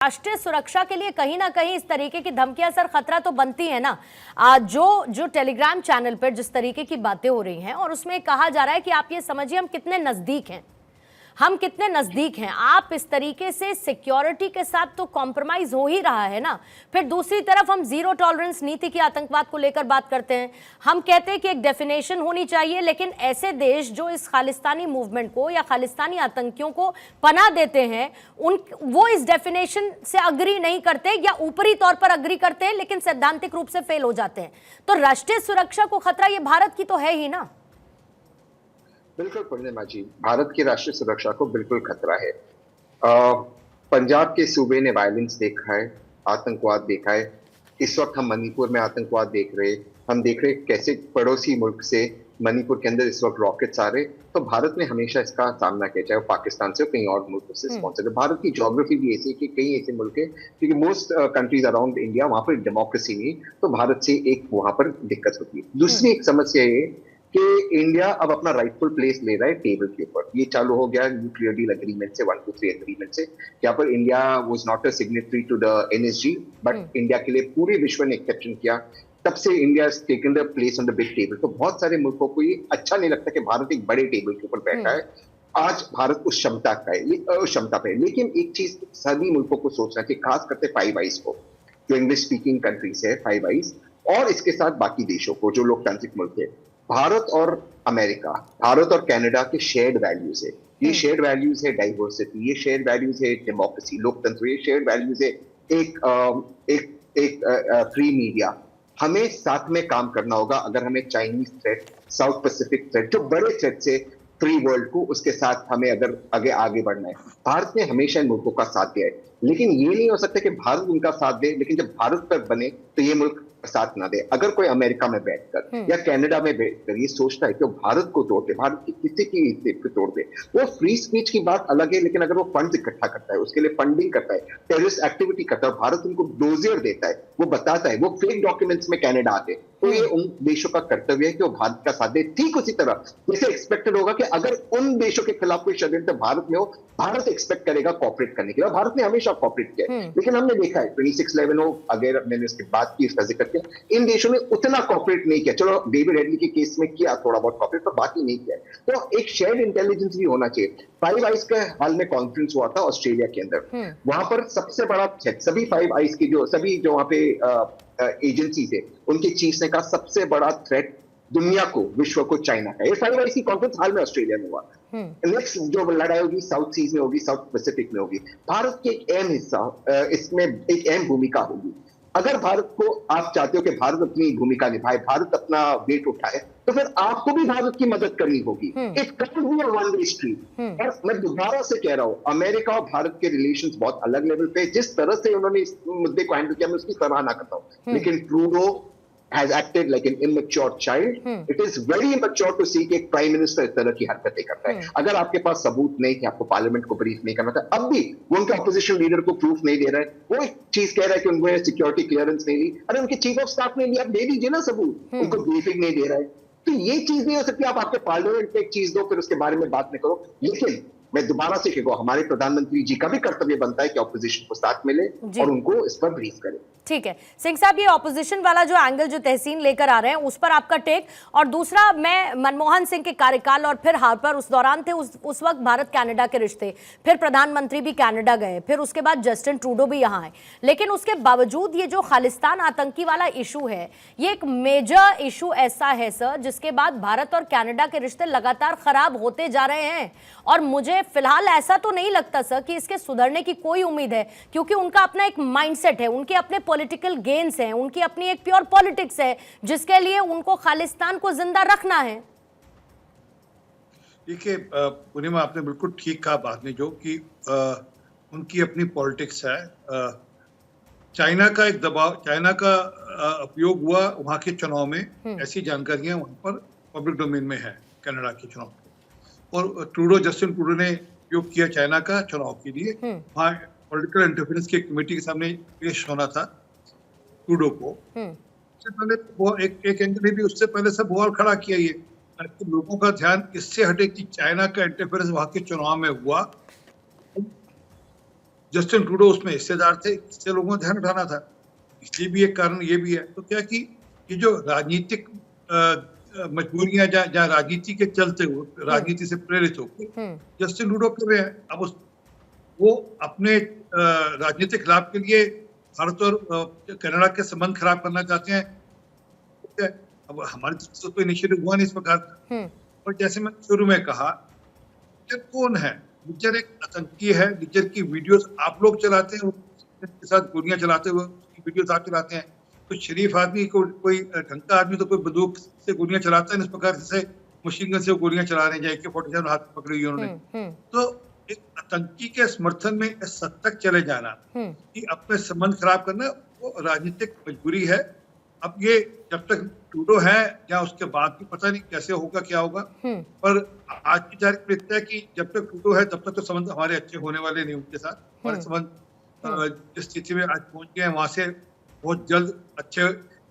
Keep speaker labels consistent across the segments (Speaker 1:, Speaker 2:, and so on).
Speaker 1: राष्ट्रीय सुरक्षा के लिए कहीं ना कहीं इस तरीके की धमकियां सर खतरा तो बनती है ना। जो टेलीग्राम चैनल पर जिस तरीके की बातें हो रही हैं और उसमें कहा जा रहा है कि आप ये समझिए हम कितने नजदीक हैं, हम कितने नजदीक हैं। आप इस तरीके से सिक्योरिटी के साथ तो कॉम्प्रोमाइज हो ही रहा है ना। फिर दूसरी तरफ हम जीरो टॉलरेंस नीति की आतंकवाद को लेकर बात करते हैं। हम कहते हैं कि एक डेफिनेशन होनी चाहिए, लेकिन ऐसे देश जो इस खालिस्तानी मूवमेंट को या खालिस्तानी आतंकियों को पनाह देते हैं वो इस डेफिनेशन से अग्री नहीं करते या ऊपरी तौर पर अग्री करते हैं लेकिन सैद्धांतिक रूप से फेल हो जाते हैं। तो राष्ट्रीय सुरक्षा को खतरा ये भारत की तो है ही ना।
Speaker 2: बिल्कुल पूर्णिमा जी, भारत की राष्ट्रीय सुरक्षा को बिल्कुल खतरा है। पंजाब के सूबे ने वायलेंस देखा है, आतंकवाद देखा है। इस वक्त हम मणिपुर में आतंकवाद देख रहे हैं। हम देख रहे हैं कैसे पड़ोसी मुल्क से मणिपुर के अंदर इस वक्त रॉकेट्स आ रहे। तो भारत ने हमेशा इसका सामना किया, चाहे वो पाकिस्तान से कहीं और मुल्कों से स्पॉन्सर है। भारत की ज्योग्राफी भी ऐसी है कि कई ऐसे मुल्क है क्योंकि मोस्ट कंट्रीज अराउंड इंडिया वहां पर डेमोक्रेसी नहीं, तो भारत से एक वहां पर दिक्कत होती है। दूसरी एक समस्या ये कि इंडिया अब अपना राइटफुल प्लेस ले रहा है टेबल के ऊपर। ये चालू हो गया न्यूक्लियर डील एग्रीमेंट से, 123 एग्रीमेंट से, जहां पर India was not a signatory to the NSG, but India के लिए पूरे विश्व ने एक्सेप्शन किया। तब से India has taken the place on the big table. तो बहुत सारे मुल्कों को ये अच्छा नहीं लगता कि भारत एक बड़े टेबल के ऊपर बैठा है। आज भारत उस क्षमता का है, उस क्षमता पे है। लेकिन एक चीज सभी मुल्कों को सोचना चाहिए, खास करते फाइव आइज को, जो इंग्लिश स्पीकिंग कंट्रीज है, फाइव आइज, और इसके साथ बाकी देशों को जो लोकतांत्रिक मुल्क है। भारत और अमेरिका, भारत और कनाडा के शेयर्ड वैल्यूज है। ये शेयर्ड वैल्यूज है डाइवर्सिटी, ये शेयर्ड वैल्यूज है डेमोक्रेसी, लोकतंत्र, ये शेयर्ड वैल्यूज है एक फ्री मीडिया। हमें साथ में काम करना होगा अगर हमें Chinese threat, south Pacific threat, जो बड़े थ्रेट से फ्री वर्ल्ड को, उसके साथ हमें अगर आगे बढ़ना है। भारत ने हमेशा इन मुल्कों का साथ दिया है, लेकिन ये नहीं हो सकता कि भारत उनका साथ दे लेकिन जब भारत पर बने तो ये मुल्क साथ ना दे। अगर कोई अमेरिका में बैठकर या कनाडा में बैठकर ये सोचता है कि वो भारत को तोड़ दे, भारत की किसी की हित को तोड़ दे, वो फ्री स्पीच की बात अलग है, लेकिन अगर वो फंड इकट्ठा करता है, उसके लिए फंडिंग करता है, टेररिस्ट एक्टिविटी करता है, भारत उनको डोजियर देता है, वो बताता है, वो फेक डॉक्यूमेंट्स में कनाडा आते, तो ये उन देशों का कर्तव्य है कि वो भारत का साथ दे। ठीक उसी तरह जैसे एक्सपेक्टेड होगा कि अगर उन देशों के खिलाफ कोई षड्यंत्र भारत में हो, भारत एक्सपेक्ट करेगा कॉपरेट करने के लिए। भारत ने हमेशा कॉपरेट किया है, लेकिन हमने देखा है 2611 हो, अगर मैंने उसकी बात की, इसका जिक्र किया, इन देशों ने उतना कॉपरेट नहीं किया। चलो डेविड हेडली के केस में किया थोड़ा बहुत कॉपरेट, पर बाकी नहीं किया। तो एक शेयर्ड इंटेलिजेंस भी होना चाहिए। फाइव आइज का हाल में कॉन्फ्रेंस हुआ था ऑस्ट्रेलिया के अंदर। वहां पर सबसे बड़ा सभी फाइव आइज की जो वहां पे एजेंसी थे, उनके चीफ ने कहा सबसे बड़ा थ्रेट दुनिया को, विश्व को, चाइना का। ये फाइव आइज की कॉन्फ्रेंस हाल में ऑस्ट्रेलिया में हुआ। नेक्स्ट जो लड़ाई होगी साउथ सीज में होगी, साउथ पैसिफिक में होगी। भारत की एक अहम हिस्सा, इसमें एक अहम भूमिका होगी। अगर भारत को आप चाहते हो कि भारत अपनी भूमिका निभाए, भारत अपना वेट उठाए, तो फिर आपको भी भारत की मदद करनी होगी। It can't be a one way street. और मैं दोबारा से कह रहा हूं, अमेरिका और भारत के रिलेशंस बहुत अलग लेवल पे, जिस तरह से उन्होंने इस मुद्दे को हैंडल किया, मैं उसकी सराहना करता हूं। लेकिन Trudeau has acted like an immature child. It is very immature to see कि एक प्राइम मिनिस्टर इस तरह की हरकतें करता है। अगर आपके पास सबूत नहीं कि आपको पार्लियामेंट को ब्रीफ नहीं करना था, अब भी वो उनके ऑपोजिशन लीडर को प्रूफ नहीं दे रहा है। वो एक चीज कह रहा है कि उन्होंने सिक्योरिटी क्लियरेंस नहीं ली। अरे उनके चीफ ऑफ स्टाफ ने लिया, आप दे दीजिए ना सबूत। उनको ब्रीफिंग नहीं दे रहा है, तो ये चीज नहीं हो सकती। आप आपके पार्लियामेंट में एक चीज दो, फिर उसके बारे में बात नहीं करो। लेकिन मैं दोबारा से कहूँ, हमारे प्रधानमंत्री जी का भी कर्तव्य बनता है कि ऑपोजिशन को साथ मिले और उनको इस पर ब्रीफ करें।
Speaker 1: ठीक है सिंह साहब, ये ऑपोजिशन वाला जो एंगल जो तहसीन लेकर आ रहे हैं उस पर आपका टेक, और दूसरा मैं मनमोहन सिंह के कार्यकाल और फिर हार्पर उस दौरान थे, उस वक्त भारत कनाडा के रिश्ते, फिर प्रधानमंत्री भी कनाडा गए, फिर उसके बाद जस्टिन ट्रूडो भी यहाँ आए, लेकिन उसके बावजूद ये जो खालिस्तान आतंकी वाला इशू है, ये एक मेजर इशू ऐसा है सर जिसके बाद भारत और कनाडा के रिश्ते लगातार खराब होते जा रहे हैं। और मुझे फिलहाल ऐसा तो नहीं लगता सर कि इसके सुधरने की कोई उम्मीद है, क्योंकि उनका अपना एक माइंडसेट है, उनके अपने पॉलिटिकल गेन्स हैं, उनकी अपनी एक प्योर पॉलिटिक्स है जिसके लिए उनको खालिस्तान को जिंदा रखना है।
Speaker 3: देखिए पूर्णिमा, आपने बिल्कुल ठीक कहा बाद में, जो कि उनकी अपनी पॉलिटिक्स है। चाइना का एक दबाव, चाइना का उपयोग हुआ वहां के चुनाव में, ऐसी जानकारियां वहां पर पब्लिक डोमेन में है कनाडा के चुनाव। और जस्टिन ट्रूडो ने उपयोग किया चाइना का चुनाव के लिए। वहां पॉलिटिकल इंटरफेरेंस की कमेटी के सामने पेश होना था ट्रूडो को। उससे पहले वो एक एंगल ने भी उससे पहले सब बवाल खड़ा किया ये, ताकि लोगों का ध्यान इससे हटे कि चाइना का इंटरफेरेंस वहां के चुनाव में हुआ। जस्टिन ट्रूडो उसमें हिस्सेदार थे, इससे लोगों को ध्यान उठाना था। इसलिए भी एक कारण ये भी है। तो क्या कि ये जो राजनीतिक मजबूरियां जहाँ राजनीति के चलते हुए, राजनीति से प्रेरित होकर जस्टिन ट्रूडो कर रहे हैं, अब वो अपने राजनीतिक लाभ के लिए भारत और कनाडा के संबंध खराब करना चाहते हैं। अब हमारी तरफ से तो इनिशिएटिव हुआ नहीं इस प्रकार का। और जैसे मैं शुरू में कहा, निज्जर कौन है? निज्जर एक आतंकी है। निज्जर की वीडियोस आप लोग चलाते हैं, उसके साथ गोलियां चलाते हुए उसकी वीडियोस आप चलाते हैं। तो शरीफ आदमी को, कोई ढंग का आदमी तो कोई बंदूक से गोलियां चलाता है इस प्रकार से मशीन गन से गोलियां चला रहे हैं, AK-47 हाथ में पकड़ी हुई उन्होंने। तो एक आतंकी के समर्थन में इस हद तक चले जाना कि अपने संबंध खराब करना, वो राजनीतिक मजबूरी है। अब ये जब तक ट्रूडो है या उसके बाद भी पता नहीं कैसे होगा, क्या होगा। पर आज की तारीख में लिखता है कि जब तक ट्रूडो है तब तक तो संबंध हमारे अच्छे होने वाले नहीं उनके साथ। हमारे संबंध जिस स्थिति में आज पहुंच गए हैं वहां से बहुत जल्द अच्छे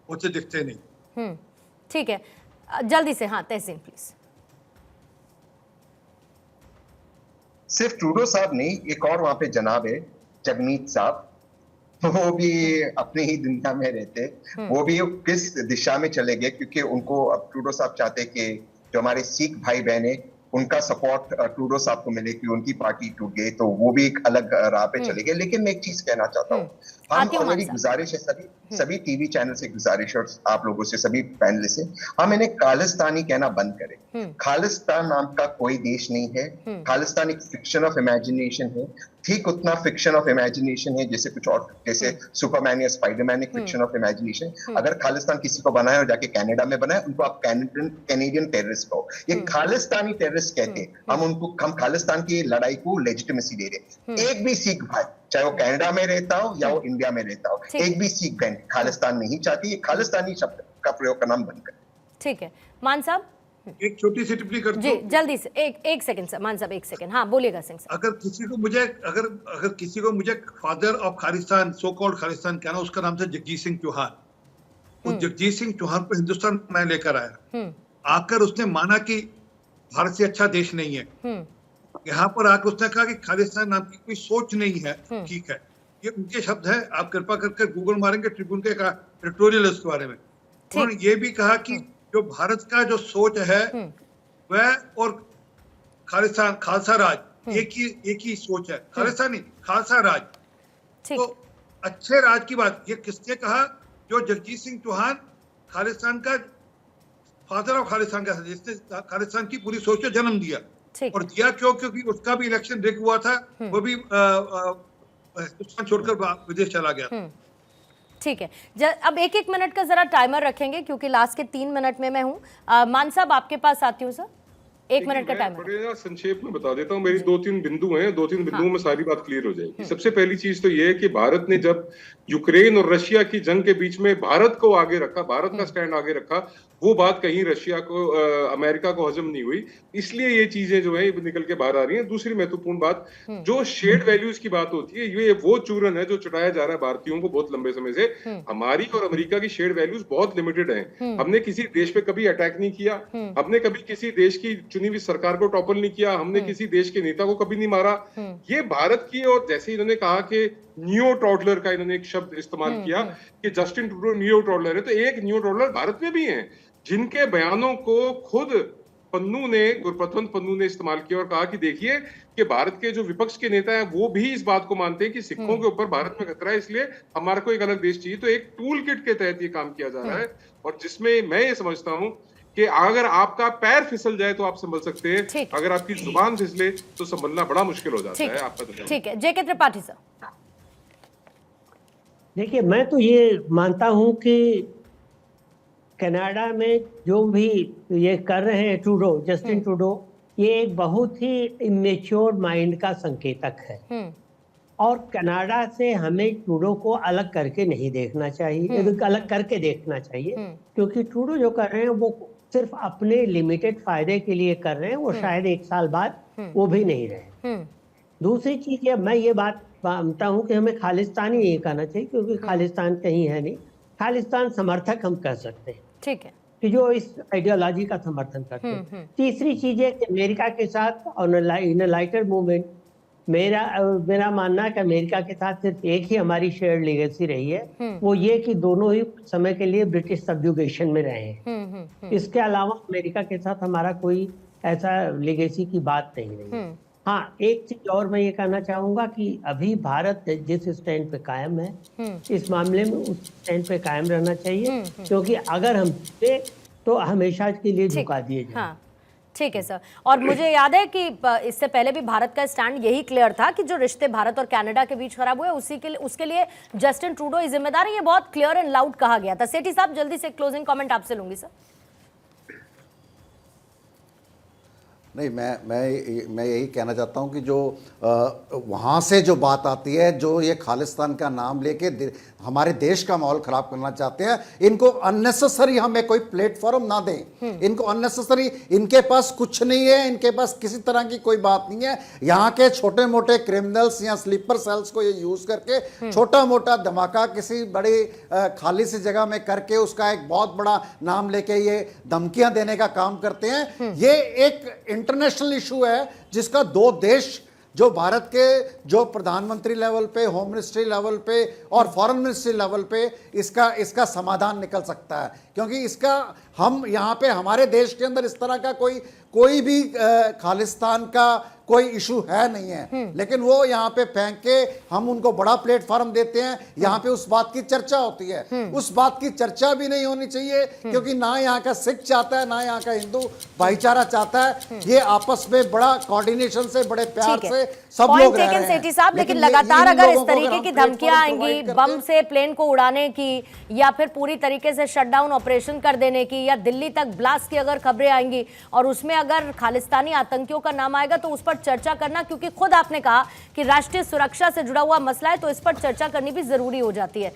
Speaker 3: होते दिखते नहीं।
Speaker 1: ठीक है, जल्दी से। हाँ, तहसीन प्लीज।
Speaker 2: सिर्फ ट्रूडो साहब नहीं, एक और वहां पे जनाब है जगमीत साहब, वो भी अपने ही दुनिया में रहते। वो भी किस दिशा में चले गए, क्योंकि उनको अब ट्रूडो साहब चाहते कि जो हमारे सिख भाई बहन है उनका सपोर्ट ट्रूडो साहब को मिले, कि उनकी पार्टी टूट गई, तो वो भी एक अलग राह पे चले गए। लेकिन मैं एक चीज कहना चाहता हूँ, हम मेरी गुजारिश है सभी टीवी चैनल से गुजारिश और आप लोगों से, सभी पैनलिस्ट से, हम इन्हें खालिस्तानी कहना बंद करें। खालिस्तान नाम का कोई देश नहीं है। खालिस्तान एक फिक्शन ऑफ इमेजिनेशन है, ठीक उतना फिक्शन ऑफ इमेजिनेशन है जैसे कुछ और, जैसे सुपरमैन या स्पाइडरमैन एक फिक्शन ऑफ इमेजिनेशन। अगर खालिस्तान किसी को बनाए और जाके कनाडा में बनाए, उनको आप कैनेडियन टेररिस्ट कहो। ये खालिस्तानी टेररिस्ट कहते हैं। हम खालिस्तान की लड़ाई को लेजिटिमेसी दे रहे। एक भी सिख भाई, चाहे वो कनाडा में रहता हो या वो इंडिया में रहता हो, एक भी सिख बहन खालिस्तान नहीं चाहती। खालिस्तानी शब्द का प्रयोग करना बंद करें।
Speaker 1: ठीक है, मान साहब
Speaker 3: एक छोटी सी टिप्पणी करता
Speaker 1: जी, जल्दी से। एक सेकंड सर, मान साहब 1 सेकंड। हाँ, बोलिएगा सिंह साहब।
Speaker 3: अगर किसी को मुझे father of Khalistan, so called Khalistan कहना, उसका नाम था जगजीत सिंह चौहान। वो जगजीत सिंह चौहान को हिंदुस्तान में लेकर आया। आकर उसने माना कि भारत से अच्छा देश नहीं है। यहाँ पर आकर उसने कहा कि खालिस्तान नाम की कोई सोच नहीं है। ठीक है, ये उनके शब्द है, आप कृपा करके गूगल मारेंगे, ट्रिब्यून का एडिटोरियल है उसके बारे में। उन्होंने ये भी कहा कि जो भारत का जो सोच है वह और खालिस्तान, खालसा राज एक ही सोच है। खालिस्तान नहीं, खालसा राज। तो अच्छे राज की बात ये किसने कहा? जो जगजीत सिंह चौहान खालिस्तान का फादर ऑफ खालिस्तान का, जिसने खालिस्तान की पूरी सोच को जन्म दिया। और दिया क्यों? क्योंकि उसका भी इलेक्शन रिग हुआ था, वो भी हिंदुस्तान छोड़कर विदेश चला गया।
Speaker 1: ठीक है, अब 1-1 मिनट का जरा टाइमर रखेंगे क्योंकि लास्ट के 3 मिनट में मैं हूँ। मान साहब आपके पास आती हूँ सर, 1 मिनट का टाइमर।
Speaker 4: बड़े संक्षेप में बता देता हूँ। मेरी 2-3 बिंदु हैं, 2-3 बिंदुओं में सारी बात क्लियर हो जाएगी। सबसे पहली चीज तो ये है कि भारत ने जब यूक्रेन और रशिया की जंग के बीच में भारत को आगे रखा, भारत का स्टैंड आगे रखा, वो बात कहीं रशिया को, अमेरिका को हजम नहीं हुई। इसलिए ये चीजें जो है निकल के बाहर आ रही हैं। दूसरी महत्वपूर्ण बात, जो शेयर्ड वैल्यूज की बात होती है, ये वो चूरन है जो चुटाया जा रहा है भारतीयों को बहुत लंबे समय से। हमारी और अमेरिका की शेयर्ड वैल्यूज बहुत लिमिटेड हैं। हमने किसी देश पे कभी अटैक नहीं किया, हमने कभी किसी देश की चुनी हुई सरकार को टॉपल नहीं किया, हमने किसी देश के नेता को कभी नहीं मारा। ये भारत की, और जैसे इन्होंने कहा कि न्यू टॉडलर का इन्होंने एक शब्द इस्तेमाल किया कि जस्टिन ट्रूडो न्यू टॉडलर है, तो एक न्यू टॉडलर भारत में भी हैं जिनके बयानों को खुद गुरपतवंत पन्नू ने इस्तेमाल किया और कहा कि देखिए कि भारत के जो विपक्ष के नेता हैं वो भी इस बात को मानते हैं कि सिखों के ऊपर भारत में खतरा है, इसलिए हमारे को एक अलग देश चाहिए। तो एक टूल किट के तहत ये काम किया जा रहा है, और जिसमें मैं ये समझता हूँ कि अगर आपका पैर फिसल जाए तो आप संभल सकते हैं, अगर आपकी जुबान फिसले तो संभलना बड़ा मुश्किल हो जाता है। आपका
Speaker 1: ठीक है, JK त्रिपाठी सर।
Speaker 5: देखिए, मैं तो ये मानता हूं कि कनाडा में जो भी ये कर रहे हैं ट्रूडो, जस्टिन ट्रूडो, ये एक बहुत ही इमेच्योर माइंड का संकेतक है। और कनाडा से हमें ट्रूडो को अलग करके नहीं देखना चाहिए, अलग करके देखना चाहिए, क्योंकि ट्रूडो जो कर रहे हैं वो सिर्फ अपने लिमिटेड फायदे के लिए कर रहे हैं। वो शायद 1 साल बाद वो भी नहीं रहे। दूसरी चीज है, मैं ये बात मानता हूँ कि हमें खालिस्तानी नहीं कहना चाहिए, क्योंकि खालिस्तान कहीं है नहीं। खालिस्तान समर्थक हम कह सकते हैं,
Speaker 1: ठीक है,
Speaker 5: कि जो इस आइडियोलॉजी का समर्थन करते हैं। तीसरी चीज है कि अमेरिका के साथ और इन लाइटर मूवमेंट मेरा मानना है कि अमेरिका के साथ सिर्फ एक ही हमारी शेयर्ड लीगेसी रही है, वो ये कि दोनों ही कुछ समय के लिए ब्रिटिश सब्जुगेशन में रहे हैं। इसके अलावा अमेरिका के साथ हमारा कोई ऐसा लीगेसी की बात नहीं रही। हाँ, एक चीज और मैं ये कहना चाहूंगा कि अभी भारत जिस स्टैंड पे कायम है, इस मामले में उस स्टैंड पे कायम रहना चाहिए, क्योंकि अगर हम तो हमेशा के लिए झुका दिए जाए।
Speaker 1: हाँ, ठीक है सर। और मुझे याद है कि इससे पहले भी भारत का स्टैंड यही क्लियर था कि जो रिश्ते भारत और कनाडा के बीच खराब हुए उसके लिए जस्टिन ट्रूडो ही जिम्मेदार है। ये बहुत क्लियर एंड लाउड कहा गया था। सेठी साहब, जल्दी से क्लोजिंग कमेंट आपसे लूंगी सर।
Speaker 6: नहीं, मैं यही कहना चाहता हूं कि जो वहाँ से जो बात आती है, जो ये खालिस्तान का नाम लेके हमारे देश का माहौल खराब करना चाहते हैं, इनको अननेसेसरी हमें कोई प्लेटफॉर्म ना दें। इनको अननेसेसरी, इनके पास कुछ नहीं है, इनके पास किसी तरह की कोई बात नहीं है। यहाँ के छोटे मोटे क्रिमिनल्स या स्लीपर सेल्स को ये यूज करके छोटा मोटा धमाका किसी बड़ी खाली सी जगह में करके उसका एक बहुत बड़ा नाम लेके ये धमकियां देने का काम करते हैं। ये एक इंटरनेशनल इशू है जिसका दो देश, जो भारत के जो प्रधानमंत्री लेवल पे, होम मिनिस्ट्री लेवल पे और फॉरेन मिनिस्ट्री लेवल पे इसका समाधान निकल सकता है। क्योंकि इसका हम यहाँ पे हमारे देश के अंदर इस तरह का कोई भी खालिस्तान का कोई इशू है नहीं है, लेकिन वो यहाँ पे फेंक के हम उनको बड़ा प्लेटफॉर्म देते हैं। यहाँ पे उस बात की चर्चा होती है, उस बात की चर्चा भी नहीं होनी चाहिए, क्योंकि ना यहाँ का सिख चाहता है, ना यहाँ का हिंदू भाईचारा चाहता है। ये आपस में बड़ा कोऑर्डिनेशन से, बड़े प्यार से सब लोग रह रहे हैं।
Speaker 1: सेठी साहब, लेकिन लगातार अगर इस तरीके की धमकियां आएंगी, बम से प्लेन को उड़ाने की, या फिर पूरी तरीके से शटडाउन ऑपरेशन कर देने की, या दिल्ली तक ब्लास्ट की अगर खबरें आएंगी और उसमें अगर खालिस्तानी आतंकियों का नाम आएगा, तो उस पर चर्चा करना, क्योंकि खुद आपने कहा कि राष्ट्रीय सुरक्षा से जुड़ा हुआ मसला है, तो इस पर चर्चा करनी भी जरूरी हो जाती है।